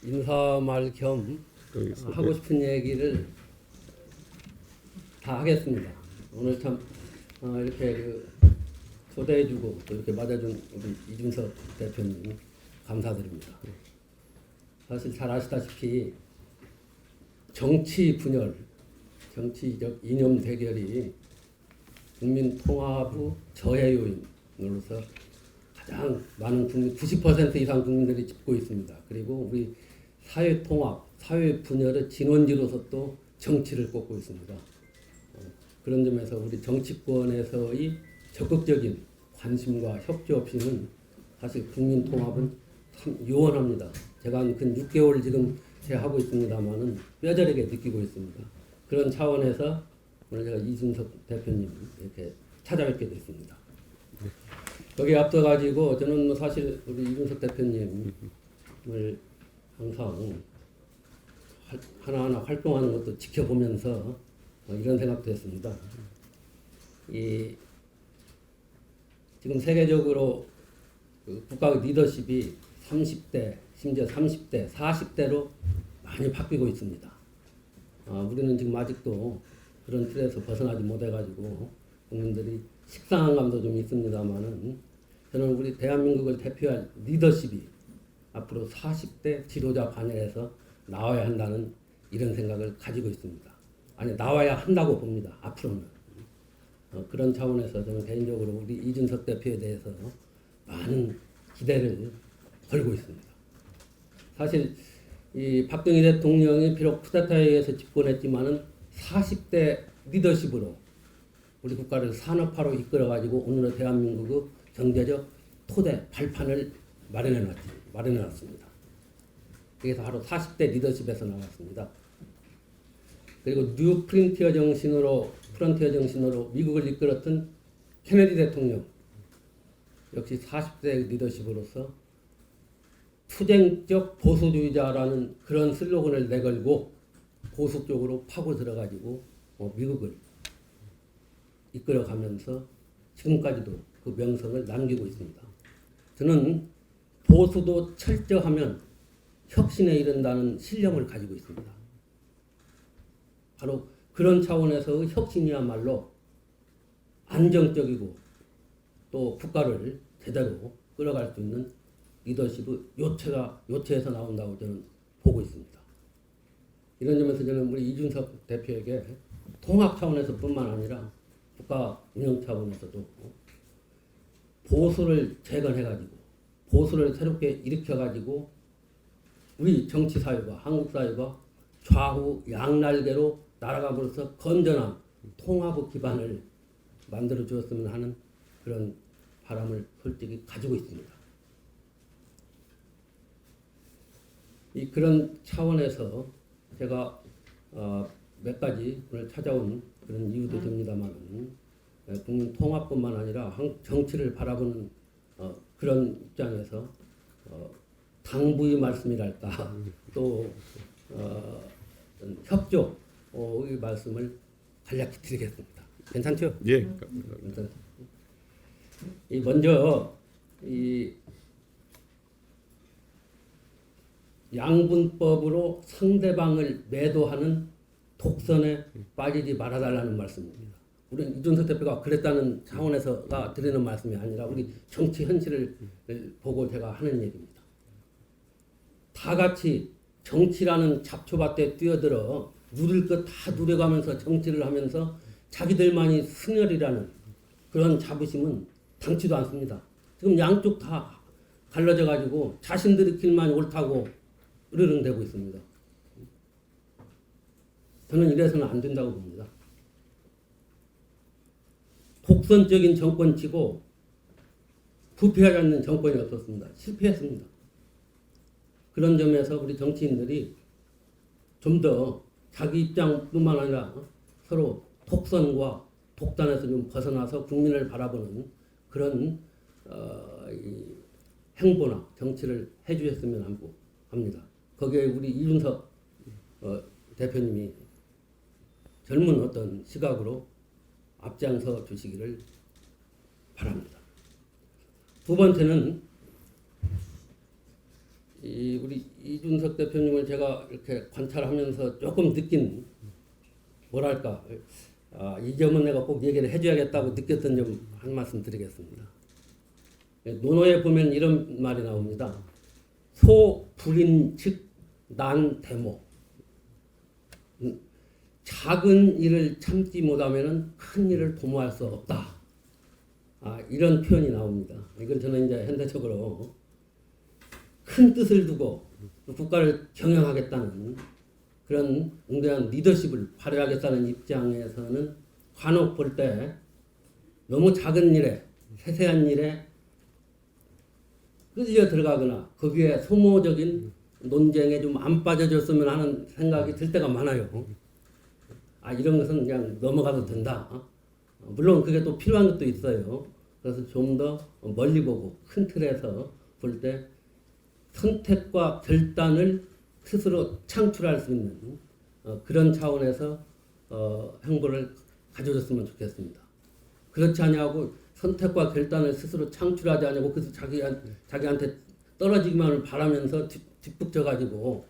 인사말 겸 하고 싶은 얘기를 다 하겠습니다. 오늘 참 이렇게 초대해주고 또 이렇게 맞아준 우리 이준석 대표님 감사드립니다. 사실 잘 아시다시피 정치 분열, 정치적 이념 대결이 국민 통합의 저해 요인으로서 가장 많은 국민, 90% 이상 국민들이 짚고 있습니다. 그리고 우리 사회 통합, 사회 분열의 진원지로서 또 정치를 꼽고 있습니다. 그런 점에서 우리 정치권에서의 적극적인 관심과 협조 없이는 사실 국민 통합은 참 요원합니다. 제가 한 근 6개월 지금 하고 있습니다만은 뼈저리게 느끼고 있습니다. 그런 차원에서 오늘 제가 이준석 대표님 이렇게 찾아뵙게 됐습니다. 거기에 앞서가지고 저는 사실 우리 이준석 대표님을 항상 하나하나 활동하는 것도 지켜보면서 이런 생각도 했습니다. 지금 세계적으로 국가 리더십이 30대, 심지어 30대, 40대로 많이 바뀌고 있습니다. 우리는 지금 아직도 그런 틀에서 벗어나지 못해가지고 국민들이 식상한 감도 좀 있습니다만은 저는 우리 대한민국을 대표할 리더십이 앞으로 40대 지도자 반열에서 나와야 한다는 이런 생각을 가지고 있습니다. 아니 나와야 한다고 봅니다. 앞으로는. 그런 차원에서 저는 개인적으로 우리 이준석 대표에 대해서 많은 기대를 걸고 있습니다. 사실 이 박정희 대통령이 비록 쿠데타에 의해서 집권했지만은 40대 리더십으로 우리 국가를 산업화로 이끌어가지고 오늘의 대한민국의 경제적 토대, 발판을 마련해놨습니다. 그래서 바로 40대 리더십에서 나왔습니다. 그리고 뉴 프론티어 정신으로 미국을 이끌었던 케네디 대통령 역시 40대 리더십으로서 투쟁적 보수주의자라는 그런 슬로건을 내걸고 보수 쪽으로 파고 들어가지고 미국을 이끌어가면서 지금까지도 그 명성을 남기고 있습니다. 저는 보수도 철저하면 혁신에 이른다는 신념을 가지고 있습니다. 바로 그런 차원에서 혁신이야말로 안정적이고 또 국가를 제대로 끌어갈 수 있는 리더십의 요체에서 나온다고 저는 보고 있습니다. 이런 점에서 저는 우리 이준석 대표에게 통합 차원에서 뿐만 아니라 국가 운영 차원에서도 보수를 재건해가지고 보수를 새롭게 일으켜가지고 우리 정치 사회가 한국 사회가 좌우 양날개로 날아감으로써 건전한 통합의 기반을 만들어 주었으면 하는 그런 바람을 솔직히 가지고 있습니다. 그런 차원에서 제가 몇 가지 오늘 찾아온 그런 이유도 됩니다만 국민 통합뿐만 아니라 정치를 바라보는 그런 입장에서 당부의 말씀이랄까 또 협조의 말씀을 간략히 드리겠습니다. 괜찮죠? 예. 괜찮죠? 먼저 양분법으로 상대방을 매도하는 독선에 빠지지 말아달라는 말씀입니다. 우리는 이준석 대표가 그랬다는 차원에서가 드리는 말씀이 아니라 우리 정치 현실을 보고 제가 하는 얘기입니다. 다 같이 정치라는 잡초밭에 뛰어들어 누릴 것 다 누려가면서 정치를 하면서 자기들만이 승열이라는 그런 자부심은 당치도 않습니다. 지금 양쪽 다 갈라져 가지고 자신들의 길만 옳다고 으르렁대고 있습니다. 저는 이래서는 안 된다고 봅니다. 독선적인 정권치고 부패하지 않는 정권이 없었습니다. 실패했습니다. 그런 점에서 우리 정치인들이 좀 더 자기 입장뿐만 아니라 서로 독선과 독단에서 좀 벗어나서 국민을 바라보는 그런 행보나 정치를 해주셨으면 합니다. 거기에 우리 이준석 대표님이 젊은 어떤 시각으로 앞장서 주시기를 바랍니다. 두 번째는 우리 이준석 대표님을 제가 이렇게 관찰하면서 조금 느낀 뭐랄까 이 점은 내가 꼭 얘기를 해줘야겠다고 느꼈던 점 한 말씀 드리겠습니다. 논어에 보면 이런 말이 나옵니다. 소 불인즉 난 대모. 작은 일을 참지 못하면은 큰 일을 도모할 수 없다. 이런 표현이 나옵니다. 이건 저는 이제 현대적으로 큰 뜻을 두고 국가를 경영하겠다는 그런 응대한 리더십을 발휘하겠다는 입장에서는 간혹 볼 때 너무 작은 일에 세세한 일에 끌려 들어가거나 거기에 소모적인 논쟁에 좀 안 빠져줬으면 하는 생각이 들 때가 많아요. 이런 것은 그냥 넘어가도 된다. 물론 그게 또 필요한 것도 있어요. 그래서 좀 더 멀리 보고 큰 틀에서 볼 때 선택과 결단을 스스로 창출할 수 있는 그런 차원에서 행보를 가져줬으면 좋겠습니다. 그렇지 않냐고 선택과 결단을 스스로 창출하지 않냐고 그래서 자기한테 떨어지기만을 바라면서 뒷북져가지고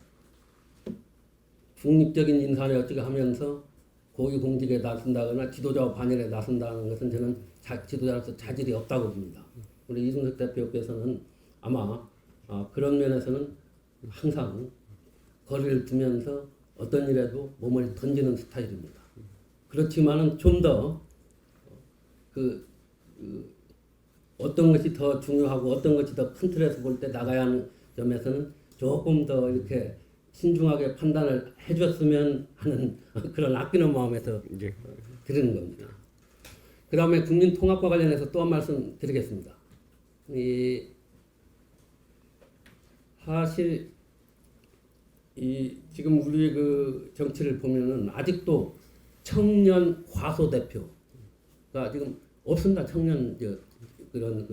중립적인 인사를 어찌게 하면서 고위공직에 나선다거나 지도자와 반열에 나선다는 것은 저는 지도자로서 자질이 없다고 봅니다. 우리 이준석 대표께서는 아마 그런 면에서는 항상 거리를 두면서 어떤 일에도 몸을 던지는 스타일입니다. 그렇지만은 좀 더 어떤 것이 더 중요하고 어떤 것이 더 큰 틀에서 볼 때 나가야 하는 점에서는 조금 더 이렇게 신중하게 판단을 해줬으면 하는 그런 아끼는 마음에서 드리는 겁니다. 그 다음에 국민통합과 관련해서 또 한 말씀 드리겠습니다. 사실 지금 우리 그 정치를 보면은 아직도 청년 과소 대표가 지금 없습니다. 청년 그런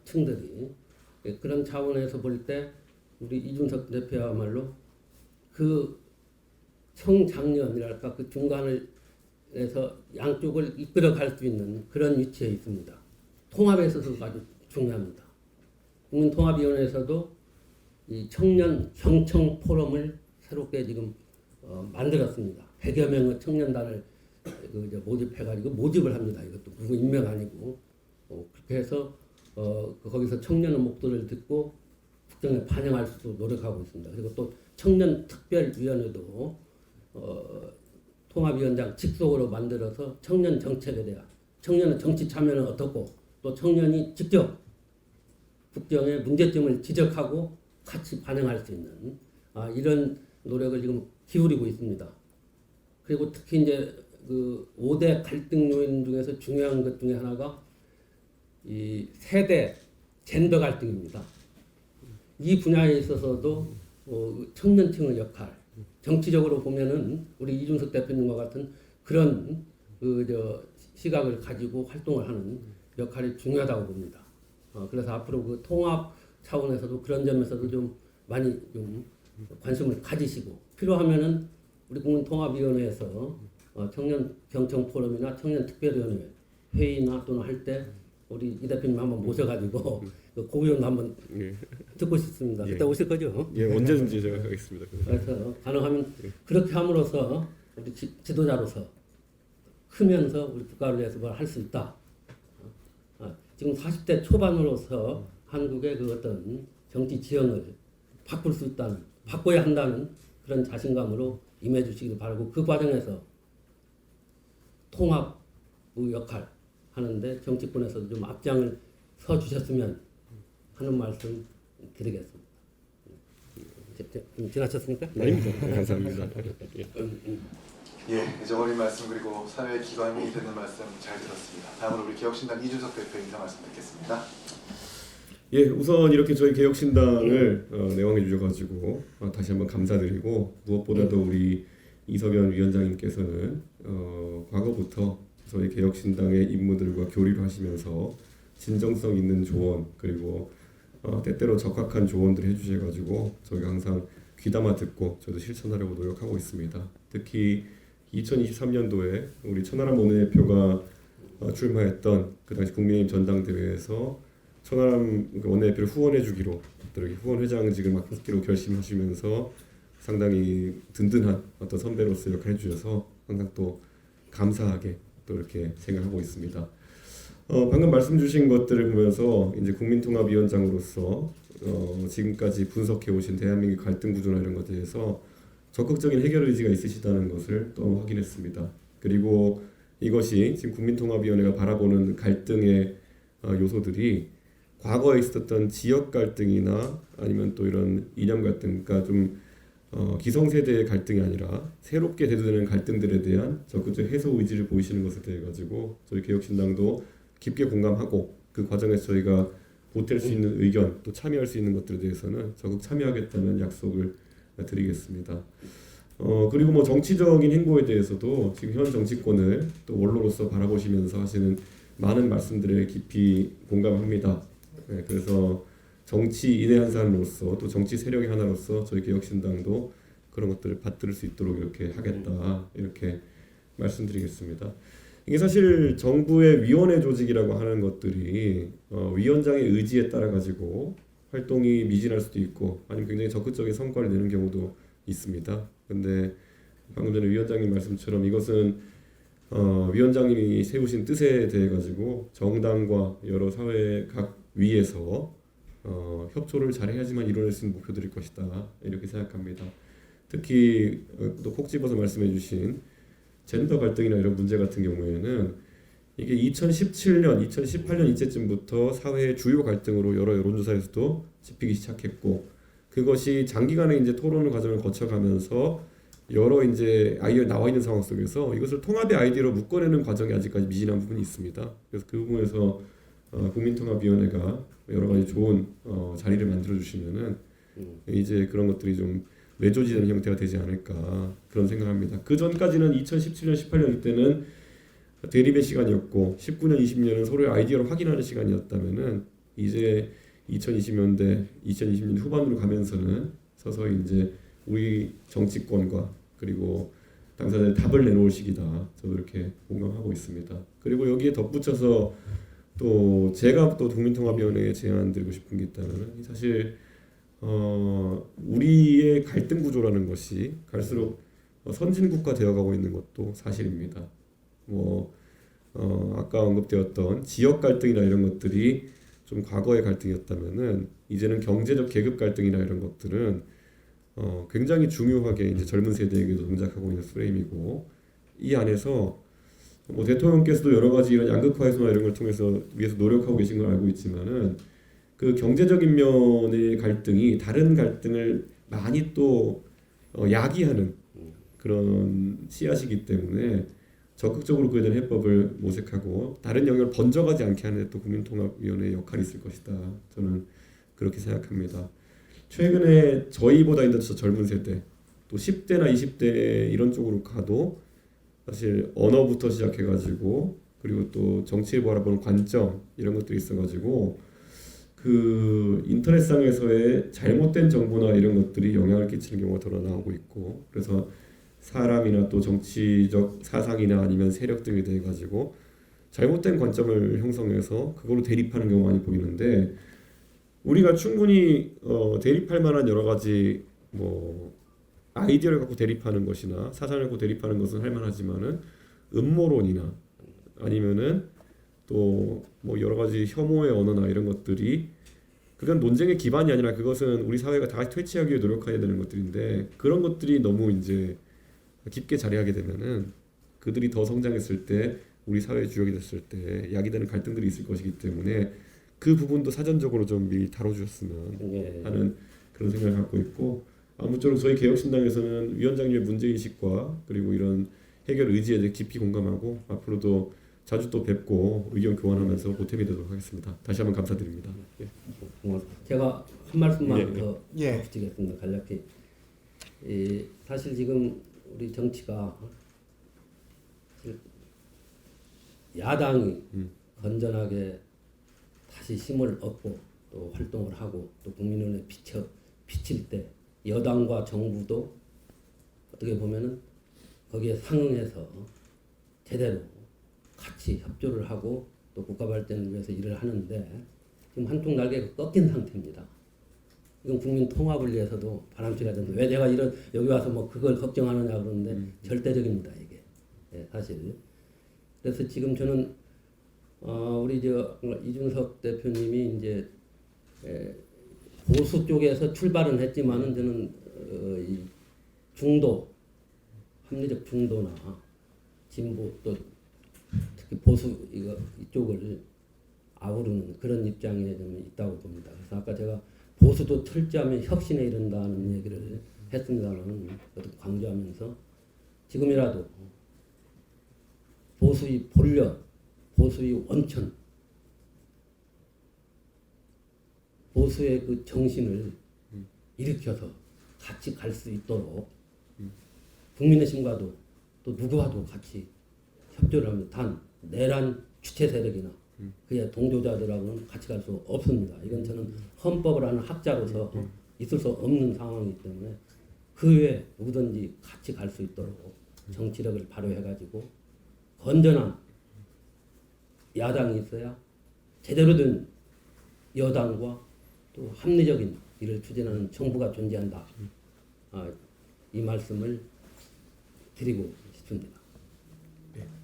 층들이 그런 차원에서 볼 때 우리 이준석 대표야말로 그 청장년이랄까 그 중간을 해서 양쪽을 이끌어갈 수 있는 그런 위치에 있습니다. 통합에 있어서도 아주 중요합니다. 국민통합위원회에서도 이 청년 경청 포럼을 새롭게 지금 만들었습니다. 100여 명의 청년단을 모집해가지고 모집을 합니다. 이것도 누구 임명 아니고 그렇게 해서 거기서 청년의 목소리를 듣고 국정에 반영할 수도 노력하고 있습니다. 그리고 또 청년특별위원회도 통합위원장 직속으로 만들어서 청년 정책에 대한 청년의 정치 참여는 어떻고 또 청년이 직접 국정의 문제점을 지적하고 같이 반영할 수 있는 이런 노력을 지금 기울이고 있습니다. 그리고 특히 이제 그 5대 갈등 요인 중에서 중요한 것 중에 하나가 이 세대 젠더 갈등입니다. 이 분야에 있어서도 청년층의 역할, 정치적으로 보면은 우리 이준석 대표님과 같은 그런 시각을 가지고 활동을 하는 역할이 중요하다고 봅니다. 그래서 앞으로 그 통합 차원에서도 그런 점에서도 좀 많이 좀 관심을 가지시고 필요하면은 우리 국민통합위원회에서 청년 경청 포럼이나 청년 특별위원회 회의나 또는 할 때 우리 이 대표님 한번 모셔가지고 고의원도 한번 듣고 싶습니다. 그때 오실 거죠? 예, 언제든지 제가 하겠습니다. 그래서 가능하면 그렇게 함으로써 우리 지도자로서 크면서 우리 국가를 위해서 뭘 할 수 있다. 지금 40대 초반으로서 한국의 그 어떤 정치 지형을 바꿀 수 있다는, 바꿔야 한다는 그런 자신감으로 임해주시기 바라고 그 과정에서 통합의 역할 하는데 정치권에서도 좀 앞장을 서 주셨으면 하는 말씀 드리겠습니다. 지나쳤습니까? 아닙니다. 감사합니다. 예, 저버린 말씀 그리고 사회 기관이 되는 말씀 잘 들었습니다. 다음으로 우리 개혁신당 이준석 대표 인사 말씀 듣겠습니다. 예, 우선 이렇게 저희 개혁신당을 내왕해 주셔가지고 다시 한번 감사드리고 무엇보다도 우리 이석연 위원장님께서는 과거부터 저희 개혁신당의 임무들과 교류를 하시면서 진정성 있는 조언 그리고 때때로 적확한 조언들을 해주셔가지고 저희가 항상 귀담아 듣고 저도 실천하려고 노력하고 있습니다. 특히 2023년도에 우리 천하람 원내대표가 출마했던 그 당시 국민의힘 전당대회에서 천하람 원내대표를 후원해주기로 또 이렇게 후원 회장직을 맡기로 결심하시면서 상당히 든든한 어떤 선배로서 역할을 해주셔서 항상 또 감사하게 또 이렇게 생각하고 있습니다. 방금 말씀 주신 것들을 보면서 이제 국민통합위원장으로서 지금까지 분석해 오신 대한민국 갈등 구조나 이런 것에 대해서 적극적인 해결 의지가 있으시다는 것을 또 확인했습니다. 그리고 이것이 지금 국민통합위원회가 바라보는 갈등의 요소들이 과거에 있었던 지역 갈등이나 아니면 또 이런 이념 갈등, 그러니까 좀 기성세대의 갈등이 아니라 새롭게 대두되는 갈등들에 대한 적극적 해소 의지를 보이시는 것에 대해 가지고 저희 개혁신당도 깊게 공감하고 그 과정에서 저희가 보탤 수 있는 의견 또 참여할 수 있는 것들에 대해서는 적극 참여하겠다는 약속을 드리겠습니다. 그리고 뭐 정치적인 행보에 대해서도 지금 현 정치권을 또 원로로서 바라보시면서 하시는 많은 말씀들에 깊이 공감합니다. 네, 그래서 정치인의 한 사람으로서 또 정치 세력의 하나로서 저희 개혁신당도 그런 것들을 받들 수 있도록 이렇게 하겠다 이렇게 말씀드리겠습니다. 이게 사실 정부의 위원회 조직이라고 하는 것들이 위원장의 의지에 따라 가지고 활동이 미진할 수도 있고 아니면 굉장히 적극적인 성과를 내는 경우도 있습니다. 근데 방금 전에 위원장님 말씀처럼 이것은 위원장님이 세우신 뜻에 대해 가지고 정당과 여러 사회 각 위에서 협조를 잘 해야지만 이뤄낼 수 있는 목표들일 것이다 이렇게 생각합니다. 특히 또 콕 집어서 말씀해주신 젠더 갈등이나 이런 문제 같은 경우에는 이게 2017년, 2018년 이때쯤부터 사회의 주요 갈등으로 여러 여론조사에서도 짚히기 시작했고 그것이 장기간의 이제 토론 과정을 거쳐가면서 여러 이제 아이디어 나와 있는 상황 속에서 이것을 통합의 아이디어로 묶어내는 과정이 아직까지 미진한 부분이 있습니다. 그래서 그 부분에서 국민통합위원회가 여러 가지 좋은 자리를 만들어 주시면은 이제 그런 것들이 좀 매조지되는 형태가 되지 않을까 그런 생각합니다. 그 전까지는 2017년, 18년 이때는 대립의 시간이었고 19년, 20년은 서로의 아이디어를 확인하는 시간이었다면은 이제 2020년대, 2020년 후반으로 가면서는 서서히 이제 우리 정치권과 그리고 당사자의 답을 내놓을 시기다. 저도 이렇게 공감하고 있습니다. 그리고 여기에 덧붙여서 또 제가 또 국민통합위원회에 제안드리고 싶은 게 있다면 사실 우리의 갈등 구조라는 것이 갈수록 선진국화 되어가고 있는 것도 사실입니다. 아까 언급되었던 지역 갈등이나 이런 것들이 좀 과거의 갈등이었다면은 이제는 경제적 계급 갈등이나 이런 것들은 굉장히 중요하게 이제 젊은 세대에게도 동작하고 있는 프레임이고 이 안에서 대통령께서도 여러 가지 이런 양극화 해소나 이런 걸 통해서 위해서 노력하고 계신 걸 알고 있지만은 그 경제적인 면의 갈등이 다른 갈등을 많이 또 야기하는 그런 씨앗이기 때문에 적극적으로 그에 대한 해법을 모색하고 다른 영역을 번져가지 않게 하는 또 국민통합위원회의 역할이 있을 것이다. 저는 그렇게 생각합니다. 최근에 저희보다 더 젊은 세대 또 10대나 20대 이런 쪽으로 가도 사실 언어부터 시작해가지고 그리고 또 정치를 바라보는 관점 이런 것들이 있어가지고 그 인터넷상에서의 잘못된 정보나 이런 것들이 영향을 끼치는 경우가 더 나오고 있고 그래서 사람이나 또 정치적 사상이나 아니면 세력 등에 대해 가지고 잘못된 관점을 형성해서 그걸로 대립하는 경우가 많이 보이는데 우리가 충분히 대립할 만한 여러 가지 아이디어를 갖고 대립하는 것이나 사상을 갖고 대립하는 것은 할 만하지만은 음모론이나 아니면은 또 여러 가지 혐오의 언어나 이런 것들이 그건 논쟁의 기반이 아니라 그것은 우리 사회가 다 같이 퇴치하기 위해 노력해야 되는 것들인데 그런 것들이 너무 이제 깊게 자리하게 되면은 그들이 더 성장했을 때 우리 사회의 주역이 됐을 때 야기되는 갈등들이 있을 것이기 때문에 그 부분도 사전적으로 좀 미리 다뤄주셨으면 하는 그런 생각을 갖고 있고 아무쪼록 저희 개혁신당에서는 위원장님의 문제인식과 그리고 이런 해결 의지에 대해 깊이 공감하고 앞으로도 자주 또 뵙고 의견 교환하면서 보탬이 되도록 하겠습니다. 다시 한번 감사드립니다. 제가 한 말씀만 더 예. 붙이겠습니다. 간략히 사실 지금 우리 정치가 야당이 건전하게 다시 힘을 얻고 또 활동을 하고 또 국민의원에 비칠 때 여당과 정부도 어떻게 보면은 거기에 상응해서 제대로 같이 협조를 하고 또 국가 발전을 위해서 일을 하는데 지금 한쪽 날개가 꺾인 상태입니다. 이건 국민 통합을 위해서도 바람직하야 된다. 왜 내가 여기 와서 뭐 그걸 걱정하느냐 그러는데 절대적입니다 이게. 예, 사실. 그래서 지금 저는 우리 이준석 대표님이 이제 보수 쪽에서 출발은 했지만은 저는 이 중도, 합리적 중도나 진보 또 특히 보수 이쪽을 아우르는 그런 입장에 좀 있다고 봅니다. 그래서 아까 제가 보수도 철저하면 혁신에 이른다는 얘기를 했습니다만 그것도 강조하면서 지금이라도 보수의 본력, 보수의 원천, 보수의 그 정신을 일으켜서 같이 갈 수 있도록 국민의힘과도 또 누구와도 같이 협조를 하면 단 내란 주체 세력이나 그의 동조자들하고는 같이 갈 수 없습니다. 이건 저는 헌법을 하는 학자로서 있을 수 없는 상황이기 때문에 그 외에 누구든지 같이 갈 수 있도록 정치력을 발휘해가지고 건전한 야당이 있어야 제대로 된 여당과 또 합리적인 일을 추진하는 정부가 존재한다. 이 말씀을 드리고 싶습니다.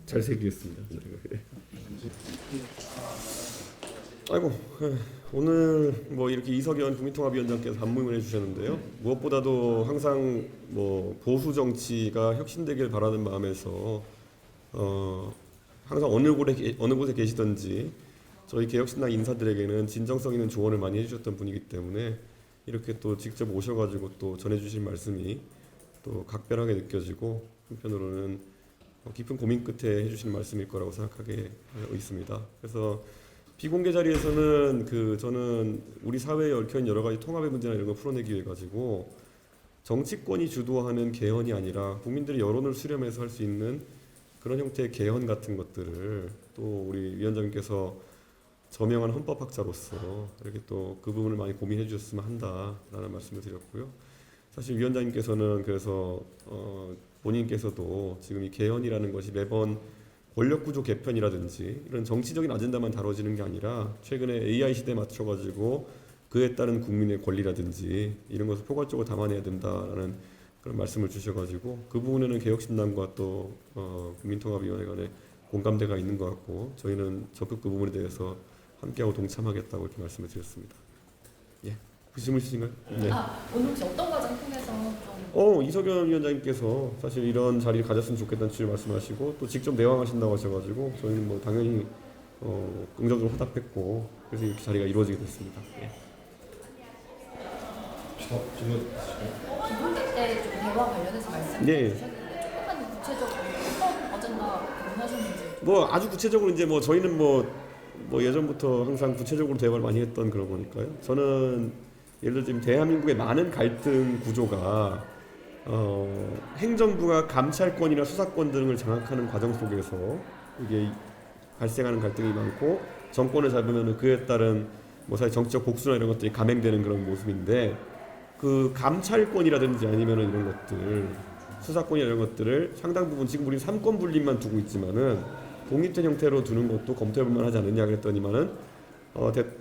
잘 새기겠습니다. 아이고 오늘 뭐 이렇게 이석연 국민통합위원장께서 반문을 해주셨는데요. 무엇보다도 항상 뭐 보수 정치가 혁신되길 바라는 마음에서 항상 어느 곳에 계시든지 저희 개혁신당 인사들에게는 진정성 있는 조언을 많이 해주셨던 분이기 때문에 이렇게 또 직접 오셔가지고 또 전해주신 말씀이 또 각별하게 느껴지고 한편으로는 깊은 고민 끝에 해주신 말씀일 거라고 생각하게 있습니다. 그래서 비공개 자리에서는 저는 우리 사회에 얽혀있는 여러 가지 통합의 문제나 이런 걸 풀어내기 위해 가지고 정치권이 주도하는 개헌이 아니라 국민들의 여론을 수렴해서 할 수 있는 그런 형태의 개헌 같은 것들을 또 우리 위원장님께서 저명한 헌법학자로서 이렇게 또 그 부분을 많이 고민해 주셨으면 한다라는 말씀을 드렸고요. 사실 위원장님께서는 그래서 본인께서도 지금 이 개헌이라는 것이 매번 권력구조 개편이라든지 이런 정치적인 아젠다만 다뤄지는 게 아니라 최근에 AI 시대에 맞춰가지고 그에 따른 국민의 권리라든지 이런 것을 포괄적으로 담아내야 된다라는 그런 말씀을 주셔가지고 그 부분에는 개혁신당과 또 국민통합위원회 간에 공감대가 있는 것 같고 저희는 적극 그 부분에 대해서 함께하고 동참하겠다고 이렇게 말씀을 드렸습니다. 예, 그 질문 있으신가요? 네. 오늘 혹시 어떤 과정 통해서 좀 이석연 위원장님께서 사실 이런 자리를 가졌으면 좋겠다는 취지를 말씀하시고 또 직접 내왕하신다고 하셔가지고 저희는 뭐 당연히 긍정적으로 화답했고 그래서 이렇게 자리가 이루어지게 됐습니다. 예. 비공개 때 좀 대화 관련해서 말씀 예. 주셨는데 조금만 구체적으로 어떤 어젠다 공유하셨는지 뭐 아주 구체적으로 이제 뭐 저희는 뭐 예전부터 항상 구체적으로 대화를 많이 했던 그런 거니까요. 저는 예를 들어 지금 대한민국의 많은 갈등 구조가 행정부가 감찰권이나 수사권 등을 장악하는 과정 속에서 이게 발생하는 갈등이 많고 정권을 잡으면 그에 따른 뭐 사실 정치적 복수나 이런 것들이 감행되는 그런 모습인데 그 감찰권이라든지 아니면은 이런 것들 수사권이나 이런 것들을 상당 부분 지금 우리 3권 분립만 두고 있지만은 독립된 형태로 두는 것도 검토해볼만 하지 않느냐 그랬더니만은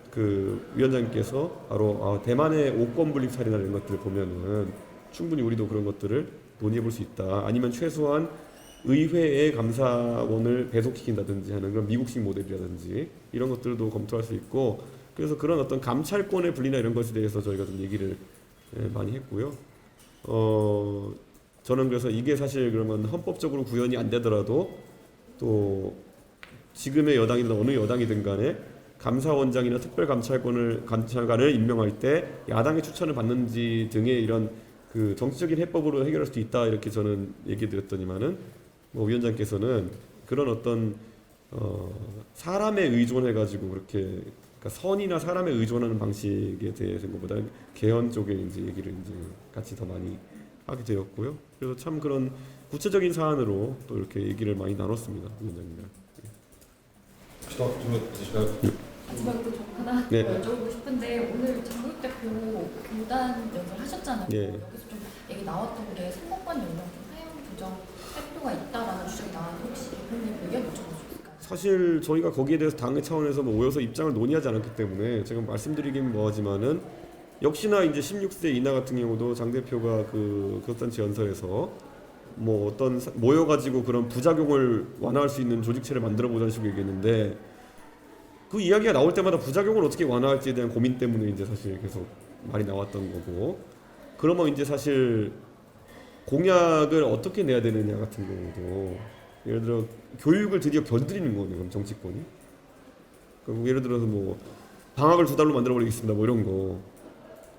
그 위원장님께서 바로 대만의 5권 분립 사례나 이런 것들을 보면은 충분히 우리도 그런 것들을 논의해볼 수 있다. 아니면 최소한 의회의 감사원을 배속시킨다든지 하는 그런 미국식 모델이라든지 이런 것들도 검토할 수 있고 그래서 그런 어떤 감찰권의 분리나 이런 것에 대해서 저희가 좀 얘기를 많이 했고요. 저는 그래서 이게 사실 그러면 헌법적으로 구현이 안 되더라도 또 지금의 여당이든 어느 여당이든 간에 감사원장이나 특별감찰관을 임명할 때 야당의 추천을 받는지 등의 이런 그 정치적인 해법으로 해결할 수도 있다 이렇게 저는 얘기 드렸더니만은 뭐 위원장께서는 그런 어떤 사람에 의존해가지고 그렇게 그러니까 선이나 사람에 의존하는 방식에 대해서는 것보다 개헌 쪽에 이제 얘기를 이제 같이 더 많이 하게 되었고요. 그래서 참 그런 구체적인 사안으로 또 이렇게 얘기를 많이 나눴습니다, 위원장님이랑. 마지막으로 좀 하나 네. 여쭤보고 싶은데 오늘 장국 대표 교단 연설 하셨잖아요. 네. 여기서 좀 얘기 나왔던 게 선거권 연령 좀 사용 조정 획도가 있다라는 주장이 나왔는데 혹시 대표님 의견 여쭤볼 수 있을까요? 사실 저희가 거기에 대해서 당의 차원에서 뭐 모여서 입장을 논의하지 않았기 때문에 제가 말씀드리긴 뭐하지만은 역시나 이제 16세 이나 같은 경우도 장 대표가 그 교섭단체 연설에서 뭐 어떤 모여가지고 그런 부작용을 완화할 수 있는 조직체를 만들어 보자는 식으로 얘기했는데 그 이야기가 나올 때마다 부작용을 어떻게 완화할지에 대한 고민 때문에 이제 사실 계속 말이 나왔던 거고 그러면 이제 사실 공약을 어떻게 내야 되느냐 같은 경우도 예를 들어 교육을 드디어 건드리는 거네요. 그럼 정치권이. 그럼 예를 들어서 뭐 방학을 2달로 만들어 버리겠습니다. 뭐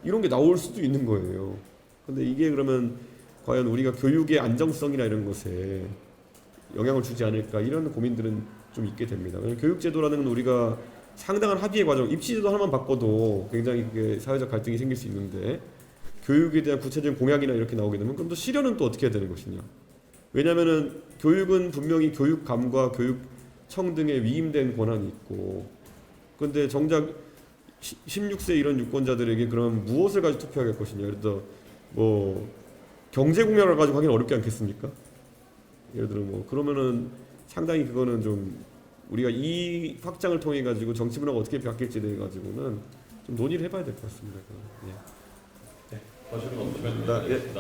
이런 게 나올 수도 있는 거예요. 근데 이게 그러면 과연 우리가 교육의 안정성이나 이런 것에 영향을 주지 않을까 이런 고민들은 좀 있게 됩니다. 교육제도라는 건 우리가 상당한 합의의 과정, 입시제도 하나만 바꿔도 굉장히 그게 사회적 갈등이 생길 수 있는데 교육에 대한 구체적인 공약이나 이렇게 나오게 되면 그럼 또 실현은 또 어떻게 해야 되는 것이냐. 왜냐하면은 교육은 분명히 교육감과 교육청 등의 위임된 권한이 있고 근데 정작 16세 이런 유권자들에게 그럼 무엇을 가지고 투표하게 할 것이냐. 예를 들어 뭐 경제 공약을 가지고 하기는 어렵지 않겠습니까? 예를 들어 뭐 그러면은 상당히 그거는 좀 우리가 이 확장을 통해 가지고 정치 문화가 어떻게 바뀔지에 대해 가지고는 좀 논의를 해봐야 될 것 같습니다. 예. 네, 마시는 거 없으면 예. 네.